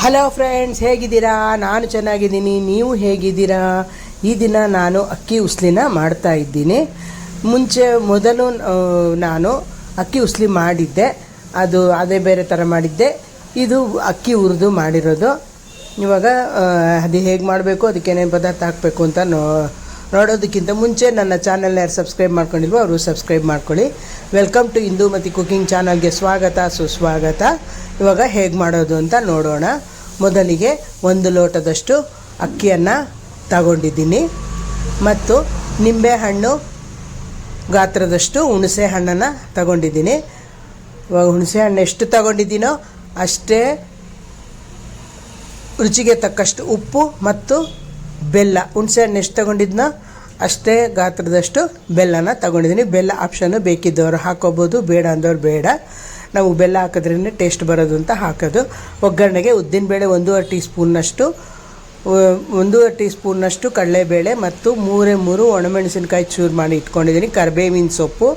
Hello friends, ಹೇಗಿದ್ದೀರಾ? ನಾನು ಚೆನ್ನಾಗಿದ್ದೀನಿ. ನೀವು ಹೇಗಿದ್ದೀರಾ? ಈ ದಿನ ನಾನು ಅಕ್ಕಿ ಉಸ್ಲಿನ ಮಾಡ್ತಾ ಇದ್ದೀನಿ. ಮೊದಲು ನಾನು ಅಕ್ಕಿ ಉಸ್ಲಿ ಮಾಡಿದ್ದೆ, ಅದೇ ಬೇರೆ ಥರ ಮಾಡಿದ್ದೆ. ಇದು ಅಕ್ಕಿ ಹುರಿದು ಮಾಡಿರೋದು. ಇವಾಗ ಅದು ಹೇಗೆ ಮಾಡಬೇಕು, ಅದಕ್ಕೆ ಏನೇನು ಪದಾರ್ಥ ಹಾಕಬೇಕು ಅಂತ ನೋಡೋದಕ್ಕಿಂತ ಮುಂಚೆ ನನ್ನ ಚಾನಲ್ನ ಯಾರು ಸಬ್ಸ್ಕ್ರೈಬ್ ಮಾಡ್ಕೊಂಡಿಲ್ವೋ ಅವರು ಸಬ್ಸ್ಕ್ರೈಬ್ ಮಾಡ್ಕೊಳ್ಳಿ. ವೆಲ್ಕಮ್ ಟು ಇಂದುಮತಿ ಕುಕಿಂಗ್ ಚಾನಲ್ಗೆ ಸ್ವಾಗತ, ಸುಸ್ವಾಗತ. ಇವಾಗ ಹೇಗೆ ಮಾಡೋದು ಅಂತ ನೋಡೋಣ. ಮೊದಲಿಗೆ 1 ಲೋಟದಷ್ಟು ಅಕ್ಕಿಯನ್ನು ತಗೊಂಡಿದ್ದೀನಿ ಮತ್ತು ನಿಂಬೆಹಣ್ಣು ಗಾತ್ರದಷ್ಟು ಹುಣಸೆ ಹಣ್ಣನ್ನು ತಗೊಂಡಿದ್ದೀನಿ. ಇವಾಗ ಹುಣಸೆ ಹಣ್ಣು ಎಷ್ಟು ತಗೊಂಡಿದ್ದೀನೋ ಅಷ್ಟೇ ರುಚಿಗೆ ತಕ್ಕಷ್ಟು ಉಪ್ಪು ಮತ್ತು ಬೆಲ್ಲ. ಹುಣಸೆ ಹಣ್ಣು ಎಷ್ಟು ತಗೊಂಡಿದ್ನೋ ಅಷ್ಟೇ ಗಾತ್ರದಷ್ಟು ಬೆಲ್ಲನ ತಗೊಂಡಿದ್ದೀನಿ. ಬೆಲ್ಲ ಆಪ್ಷನ್ನು, ಬೇಕಿದ್ದವರು ಹಾಕೋಬೋದು, ಬೇಡ ಅಂದವ್ರು ಬೇಡ. ನಾವು ಬೆಲ್ಲ ಹಾಕಿದ್ರೇ ಟೇಸ್ಟ್ ಬರೋದು ಅಂತ ಹಾಕೋದು. ಒಗ್ಗರಣೆಗೆ ಉದ್ದಿನಬೇಳೆ 1.5 ಟೀ ಸ್ಪೂನ್ನಷ್ಟು ಕಡಲೆಬೇಳೆ ಮತ್ತು 3 ಒಣಮೆಣಸಿನ್ಕಾಯಿ ಚೂರು ಮಾಡಿ ಇಟ್ಕೊಂಡಿದ್ದೀನಿ. ಕರಿಬೇವಿನ ಸೊಪ್ಪು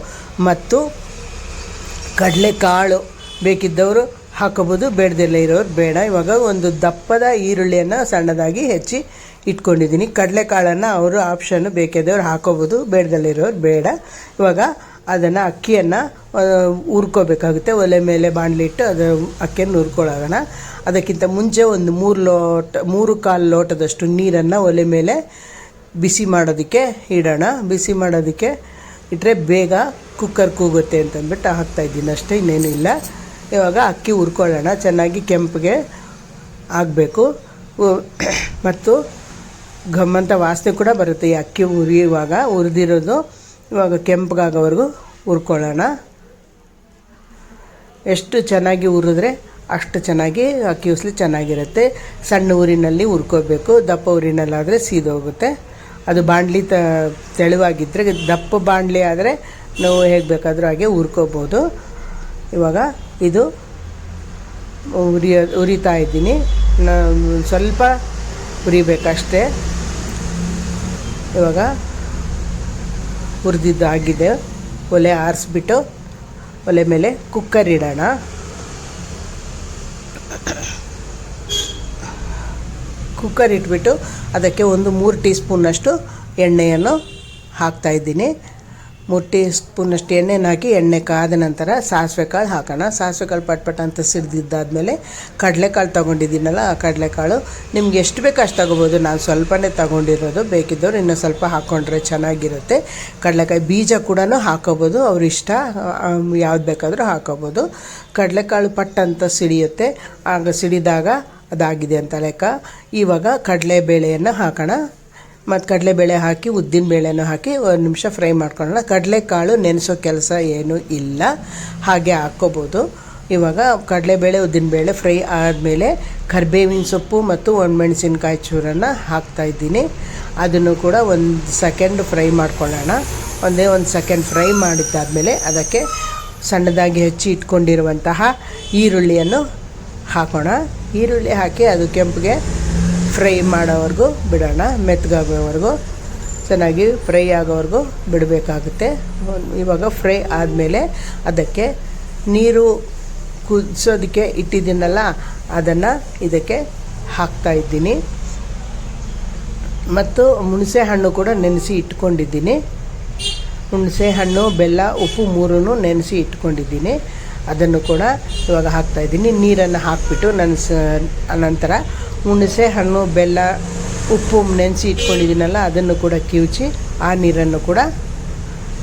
ಮತ್ತು ಕಡಲೆಕಾಳು ಬೇಕಿದ್ದವರು ಹಾಕೋಬೋದು, ಬೇಡದೆಲ್ಲ ಇರೋರು ಬೇಡ. ಇವಾಗ ಒಂದು ದಪ್ಪದ ಈರುಳ್ಳಿಯನ್ನು ಸಣ್ಣದಾಗಿ ಹೆಚ್ಚಿ ಇಟ್ಕೊಂಡಿದ್ದೀನಿ. ಕಡಲೆಕಾಳನ್ನು ಅವರು ಆಪ್ಷನ್ನು, ಬೇಕಿದ್ದವ್ರು ಹಾಕೋಬೋದು, ಬೇಡದಲ್ಲಿರೋರು ಬೇಡ. ಇವಾಗ ಅದನ್ನು ಅಕ್ಕಿಯನ್ನು ಹುರ್ಕೋಬೇಕಾಗುತ್ತೆ. ಒಲೆ ಮೇಲೆ ಬಾಣಲಿ ಇಟ್ಟು ಅದು ಅಕ್ಕಿಯನ್ನು ಹುರ್ಕೊಳ್ಳೋಣ. ಅದಕ್ಕಿಂತ ಮುಂಚೆ ಒಂದು 3-4 ಲೋಟದಷ್ಟು ನೀರನ್ನು ಒಲೆ ಮೇಲೆ ಬಿಸಿ ಮಾಡೋದಕ್ಕೆ ಇಡೋಣ. ಬಿಸಿ ಮಾಡೋದಕ್ಕೆ ಇಟ್ಟರೆ ಬೇಗ ಕುಕ್ಕರ್ ಕೂಗುತ್ತೆ ಅಂತಂದ್ಬಿಟ್ಟು ಹಾಕ್ತಾಯಿದ್ದೀನಿ ಅಷ್ಟೇ, ಇನ್ನೇನು ಇಲ್ಲ. ಇವಾಗ ಅಕ್ಕಿ ಹುರ್ಕೊಳ್ಳೋಣ. ಚೆನ್ನಾಗಿ ಕೆಂಪಿಗೆ ಆಗಬೇಕು ಮತ್ತು ಘಮ್ಮಂತ ವಾಸನೆ ಕೂಡ ಬರುತ್ತೆ ಈ ಅಕ್ಕಿ ಹುರಿದಿರೋದು. ಇವಾಗ ಕೆಂಪಗಾಗೋವರೆಗೂ ಹುರ್ಕೊಳ್ಳೋಣ. ಎಷ್ಟು ಚೆನ್ನಾಗಿ ಹುರಿದ್ರೆ ಅಷ್ಟು ಚೆನ್ನಾಗಿ ಅಕ್ಕಿ ಉಸ್ಲಿ ಚೆನ್ನಾಗಿರುತ್ತೆ. ಸಣ್ಣ ಊರಿನಲ್ಲಿ ಹುರ್ಕೋಬೇಕು, ದಪ್ಪ ಊರಿನಲ್ಲಾದರೆ ಸೀದೋಗುತ್ತೆ. ಅದು ಬಾಣಲಿ ತೆಳುವಾಗಿದ್ದರೆ, ದಪ್ಪ ಬಾಣಲಿ ಆದರೆ ನಾವು ಹೇಗೆ ಬೇಕಾದರೂ ಹಾಗೆ ಹುರ್ಕೋಬೋದು. ಇವಾಗ ಇದು ಹುರಿತಾ ಇದ್ದೀನಿ. ಸ್ವಲ್ಪ ಹುರಿಬೇಕಷ್ಟೇ. ಇವಾಗ ಹುರಿದಿದ್ದಾಗಿದೆ. ಒಲೆ ಆರಿಸ್ಬಿಟ್ಟು ಒಲೆ ಮೇಲೆ ಕುಕ್ಕರ್ ಇಡೋಣ. ಕುಕ್ಕರ್ ಇಟ್ಬಿಟ್ಟು ಅದಕ್ಕೆ 3 ಟೀ ಸ್ಪೂನ್ನಷ್ಟು ಎಣ್ಣೆಯನ್ನು ಹಾಕ್ತಾಯಿದ್ದೀನಿ. 3 ಟೀ ಸ್ಪೂನಷ್ಟು ಎಣ್ಣೆನ ಹಾಕಿ ಎಣ್ಣೆ ಕಾದ ನಂತರ ಸಾಸಿವೆ ಕಾಳು ಹಾಕೋಣ. ಸಾಸಿವೆ ಕಾಳು ಪಟ್ಪಟ ಅಂತ ಸಿಡ್ದಿದ್ದಾದಮೇಲೆ ಕಡಲೆಕಾಳು ತೊಗೊಂಡಿದ್ದೀನಲ್ಲ, ಆ ಕಡಲೆಕಾಳು ನಿಮ್ಗೆ ಎಷ್ಟು ಬೇಕೋ ಅಷ್ಟು ತೊಗೋಬೋದು. ನಾನು ಸ್ವಲ್ಪನೇ ತೊಗೊಂಡಿರೋದು, ಬೇಕಿದ್ದವ್ರು ಇನ್ನೂ ಸ್ವಲ್ಪ ಹಾಕ್ಕೊಂಡ್ರೆ ಚೆನ್ನಾಗಿರುತ್ತೆ. ಕಡಲೆಕಾಯಿ ಬೀಜ ಕೂಡ ಹಾಕೋಬೋದು, ಅವ್ರ ಇಷ್ಟ, ಯಾವ್ದು ಬೇಕಾದರೂ ಹಾಕೋಬೋದು. ಕಡಲೆಕಾಳು ಪಟ್ಟ ಅಂತ ಸಿಡಿಯುತ್ತೆ, ಆಗ ಸಿಡಿದಾಗ ಅದಾಗಿದೆ ಅಂತ ಲೆಕ್ಕ. ಇವಾಗ ಕಡಲೆಬೇಳೆಯನ್ನು ಹಾಕೋಣ. ಮತ್ತು ಕಡಲೆಬೇಳೆ ಹಾಕಿ ಉದ್ದಿನಬೇಳೆನೂ ಹಾಕಿ 1 ನಿಮಿಷ ಫ್ರೈ ಮಾಡ್ಕೊಳ್ಳೋಣ. ಕಡಲೆಕಾಳು ನೆನೆಸೋ ಕೆಲಸ ಏನೂ ಇಲ್ಲ, ಹಾಗೆ ಹಾಕ್ಕೋಬೋದು. ಇವಾಗ ಕಡಲೆಬೇಳೆ ಉದ್ದಿನಬೇಳೆ ಫ್ರೈ ಆದಮೇಲೆ ಕರಿಬೇವಿನ ಸೊಪ್ಪು ಮತ್ತು ಒಣಮೆಣಸಿನ್ಕಾಯಿ ಚೂರನ್ನು ಹಾಕ್ತಾಯಿದ್ದೀನಿ. ಅದನ್ನು ಕೂಡ 1 ಸೆಕೆಂಡ್ ಫ್ರೈ ಮಾಡ್ಕೊಳ್ಳೋಣ. ಒಂದೇ 1 ಸೆಕೆಂಡ್ ಫ್ರೈ ಮಾಡಿದ್ದಾದಮೇಲೆ ಅದಕ್ಕೆ ಸಣ್ಣದಾಗಿ ಹೆಚ್ಚಿ ಇಟ್ಕೊಂಡಿರುವಂತಹ ಈರುಳ್ಳಿಯನ್ನು ಹಾಕೋಣ. ಈರುಳ್ಳಿ ಹಾಕಿ ಅದು ಕೆಂಪಿಗೆ ಫ್ರೈ ಮಾಡೋವರೆಗೂ ಬಿಡೋಣ. ಮೆತ್ತಗಾಗೋವರೆಗೂ ಚೆನ್ನಾಗಿ ಫ್ರೈ ಆಗೋವರೆಗೂ ಬಿಡಬೇಕಾಗುತ್ತೆ. ಇವಾಗ ಫ್ರೈ ಆದಮೇಲೆ ಅದಕ್ಕೆ ನೀರು ಕುದಿಸೋದಕ್ಕೆ ಇಟ್ಟಿದ್ದೀನಲ್ಲ, ಅದನ್ನು ಇದಕ್ಕೆ ಹಾಕ್ತಾಯಿದ್ದೀನಿ. ಮತ್ತು ಹುಣಸೆ ಹಣ್ಣು ಕೂಡ ನೆನೆಸಿ ಇಟ್ಕೊಂಡಿದ್ದೀನಿ. ಹುಣಸೆ ಹಣ್ಣು, ಬೆಲ್ಲ, ಉಪ್ಪು 3 ನೆನೆಸಿ ಇಟ್ಕೊಂಡಿದ್ದೀನಿ. ಅದನ್ನು ಕೂಡ ಇವಾಗ ಹಾಕ್ತಾಯಿದ್ದೀನಿ. ನೀರನ್ನು ಹಾಕಿಬಿಟ್ಟು ನಂತರ ಹುಣಸೆ ಹಣ್ಣು, ಬೆಲ್ಲ, ಉಪ್ಪು ನೆನೆಸಿ ಇಟ್ಕೊಂಡಿದ್ದೀನಲ್ಲ, ಅದನ್ನು ಕೂಡ ಕಿವುಚಿ ಆ ನೀರನ್ನು ಕೂಡ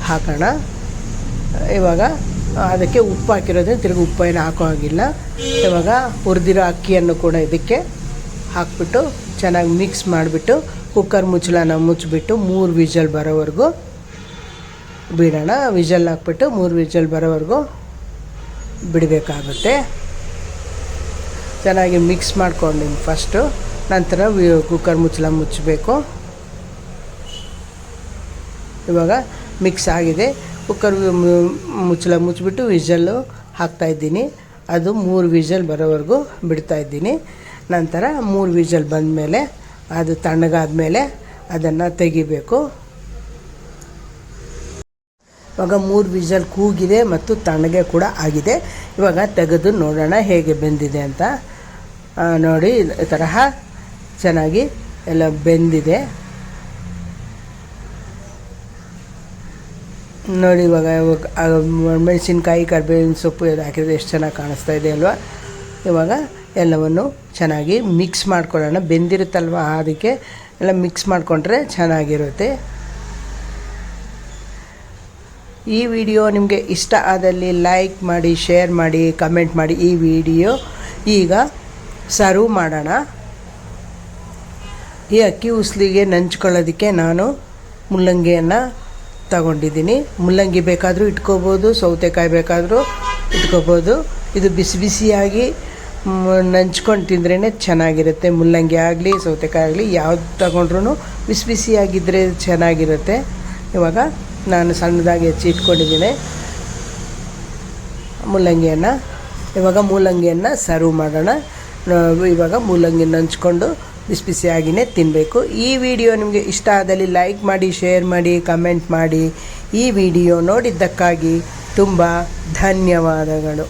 ಹಾಕೋಣ. ಇವಾಗ ಅದಕ್ಕೆ ಉಪ್ಪು ಹಾಕಿರೋದ್ರಿಂದ ತಿರುಗಿ ಉಪ್ಪೇನು ಹಾಕೋ ಹಾಗಿಲ್ಲ. ಇವಾಗ ಹುರಿದಿರೋ ಅಕ್ಕಿಯನ್ನು ಕೂಡ ಇದಕ್ಕೆ ಹಾಕ್ಬಿಟ್ಟು ಚೆನ್ನಾಗಿ ಮಿಕ್ಸ್ ಮಾಡಿಬಿಟ್ಟು ಕುಕ್ಕರ್ ಮುಚ್ಚಳನ ಮುಚ್ಚಿಬಿಟ್ಟು 3 ವಿಷಲ್ ಬರೋವರೆಗೂ ಬಿಡೋಣ. ವಿಷಲ್ ಹಾಕ್ಬಿಟ್ಟು 3 ವಿಷಲ್ ಬರೋವರೆಗೂ ಬಿಡಬೇಕಾಗುತ್ತೆ. ಚೆನ್ನಾಗಿ ಮಿಕ್ಸ್ ಮಾಡ್ಕೊಂಡಿನಿ ಫಸ್ಟು, ನಂತರ ಕುಕ್ಕರ್ ಮುಚ್ಚಳ ಮುಚ್ಚಬೇಕು. ಇವಾಗ ಮಿಕ್ಸ್ ಆಗಿದೆ. ಕುಕ್ಕರ್ ಮುಚ್ಚಳ ಮುಚ್ಚಿಬಿಟ್ಟು ವಿಷಲ್ಲು ಹಾಕ್ತಾಯಿದ್ದೀನಿ. ಅದು 3 ವಿಷಲ್ ಬರೋವರೆಗೂ ಬಿಡ್ತಾಯಿದ್ದೀನಿ. ನಂತರ 3 ವಿಷಲ್ ಬಂದಮೇಲೆ ಅದು ತಣ್ಣಗಾದ್ಮೇಲೆ ಅದನ್ನು ತೆಗಿಬೇಕು. ಇವಾಗ 3 ವಿಷಲ್ ಕೂಗಿದೆ ಮತ್ತು ತಣ್ಣಗೆ ಕೂಡ ಆಗಿದೆ. ಇವಾಗ ತೆಗೆದು ನೋಡೋಣ ಹೇಗೆ ಬೆಂದಿದೆ ಅಂತ. ನೋಡಿ ಈ ತರಹ ಚೆನ್ನಾಗಿ ಎಲ್ಲ ಬೆಂದಿದೆ ನೋಡಿ. ಇವಾಗ ಮೆಣಸಿನ್ಕಾಯಿ ಕರಿಬೇವಿನ ಸೊಪ್ಪು ಎಲ್ಲ ಹಾಕಿದ್ರೆ ಎಷ್ಟು ಚೆನ್ನಾಗಿ ಕಾಣಿಸ್ತಾ ಇದೆ ಅಲ್ವಾ. ಇವಾಗ ಎಲ್ಲವನ್ನು ಚೆನ್ನಾಗಿ ಮಿಕ್ಸ್ ಮಾಡ್ಕೊಳ್ಳೋಣ. ಬೆಂದಿರುತ್ತಲ್ವ ಅದಕ್ಕೆ ಎಲ್ಲ ಮಿಕ್ಸ್ ಮಾಡಿಕೊಂಡ್ರೆ ಚೆನ್ನಾಗಿರುತ್ತೆ. ಈ ವಿಡಿಯೋ ನಿಮಗೆ ಇಷ್ಟ ಆದಲ್ಲಿ ಲೈಕ್ ಮಾಡಿ, ಶೇರ್ ಮಾಡಿ, ಕಮೆಂಟ್ ಮಾಡಿ. ಈ ವಿಡಿಯೋ ಈಗ ಸರ್ವ್ ಮಾಡೋಣ. ಈ ಅಕ್ಕಿ ಉಸ್ಲಿಗೆ ನಂಚ್ಕೊಳ್ಳೋದಕ್ಕೆ ನಾನು ಮುಲ್ಲಂಗಿಯನ್ನು ತಗೊಂಡಿದ್ದೀನಿ. ಮುಲ್ಲಂಗಿ ಬೇಕಾದರೂ ಇಟ್ಕೋಬೋದು, ಸೌತೆಕಾಯಿ ಬೇಕಾದರೂ ಇಟ್ಕೋಬೋದು. ಇದು ಬಿಸಿ ಬಿಸಿಯಾಗಿ ನಂಚ್ಕೊಂಡು ತಿಂದ್ರೇ ಚೆನ್ನಾಗಿರುತ್ತೆ. ಮುಲ್ಲಂಗಿ ಆಗಲಿ ಸೌತೆಕಾಯಿ ಆಗಲಿ ಯಾವ್ದು ತಗೊಂಡ್ರೂ ಬಿಸಿ ಬಿಸಿಯಾಗಿದ್ದರೆ ಚೆನ್ನಾಗಿರುತ್ತೆ. ಇವಾಗ ನಾನು ಸಣ್ಣದಾಗಿ ಹೆಚ್ಚಿ ಇಟ್ಕೊಂಡಿದ್ದೀನಿ ಮುಲ್ಲಂಗಿಯನ್ನು. ಇವಾಗ ಮೂಲಂಗಿಯನ್ನು ಸರ್ವ್ ಮಾಡೋಣ. ಇವಾಗ ಮೂಲಂಗಿ ನಂಚ್ಕೊಂಡು ಬಿಸಿ ಬಿಸಿಯಾಗಿಯೇ ತಿನ್ನಬೇಕು. ಈ ವಿಡಿಯೋ ನಿಮಗೆ ಇಷ್ಟ ಆದಲ್ಲಿ ಲೈಕ್ ಮಾಡಿ, ಶೇರ್ ಮಾಡಿ, ಕಮೆಂಟ್ ಮಾಡಿ. ಈ ವಿಡಿಯೋ ನೋಡಿದ್ದಕ್ಕಾಗಿ ತುಂಬ ಧನ್ಯವಾದಗಳು.